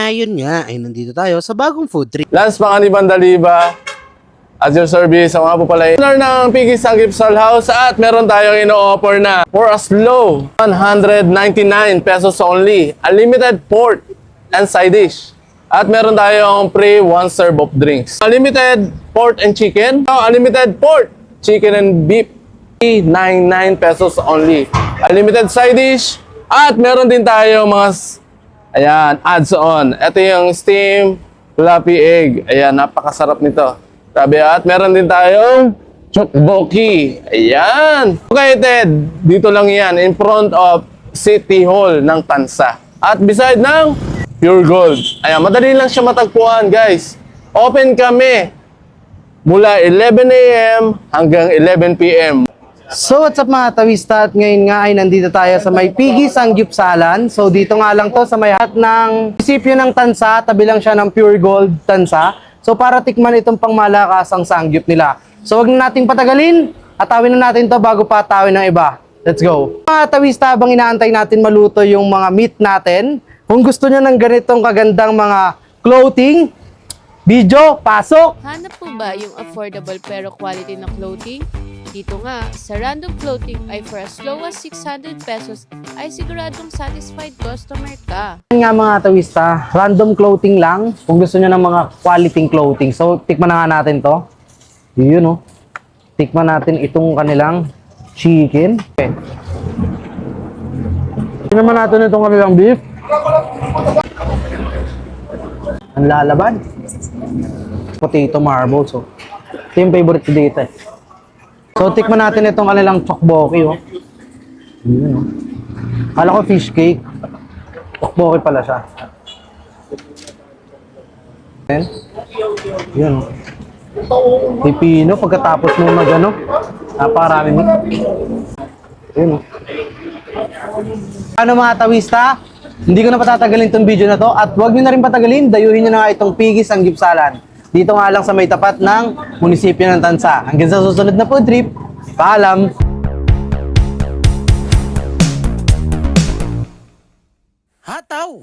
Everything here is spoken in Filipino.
yun nga, ay nandito tayo sa bagong food trip. Lance Panganiban Daliba, as your service, ako nga po pala yung owner ng Piggy's Sanggipsal House at meron tayong ino-offer na for as low 199 pesos only, unlimited pork and side dish. At meron tayong free 1 serve of drinks. Unlimited pork and chicken, unlimited pork, chicken and beef, 99 pesos only. Unlimited side dish, at meron din tayong mga ayan, adds on. Ito yung steam fluffy egg. Ayan, napakasarap nito. Sabi, at meron din tayong chokboki. Ayan. Located, dito lang yan, in front of City Hall ng Tansa. At beside ng Pure Gold. Ayan, madali lang siya matagpuan, guys. Open kami mula 11 a.m. hanggang 11 p.m. So what's up mga tawista, at ngayon nga ay nandito tayo sa may Piggy's Sanggipsalan. So dito nga lang to sa may hat ng munisipyo ng Tansa, tabi lang siya ng Pure Gold Tansa. So para tikman itong pangmalakasang sangyup nila. So wag na nating patagalin, atawin na natin to bago pa atawin ng iba. Let's go! Mga tawista, habang inaantay natin maluto yung mga meat natin, kung gusto niyo ng ganitong kagandang mga clothing, video, pasok! Hanap po ba yung affordable pero quality na clothing? Dito nga, sa Random Clothing ay for as low as 600 pesos ay siguradong satisfied customer ka. Yan nga mga tawista, random clothing lang kung gusto niyo ng mga quality clothing. So tikman na nga natin to. Yun o. Tikman natin itong kanilang chicken. Okay. Tikman natin itong kanilang beef. Ang lalaban. Potato marble. So, ito yung favorite ko dito eh. So, tikman natin itong kanilang tteokbokki, oh. Yun, oh. Kala ko fish cake. Tteokbokki pala siya. Then, yun, oh. Pipino, pagkatapos mo mag-ano, napakarami mo. Yun, oh. Ano mga tawista? Hindi ko na patatagalin itong video na to at huwag nyo na rin patagalin, dayuhin nyo na nga itong Piggy's Sanggipsalan. Dito nga lang sa may tapat ng munisipyo ng Tansa. Hanggang sa susunod na food trip, paalam! Hataw!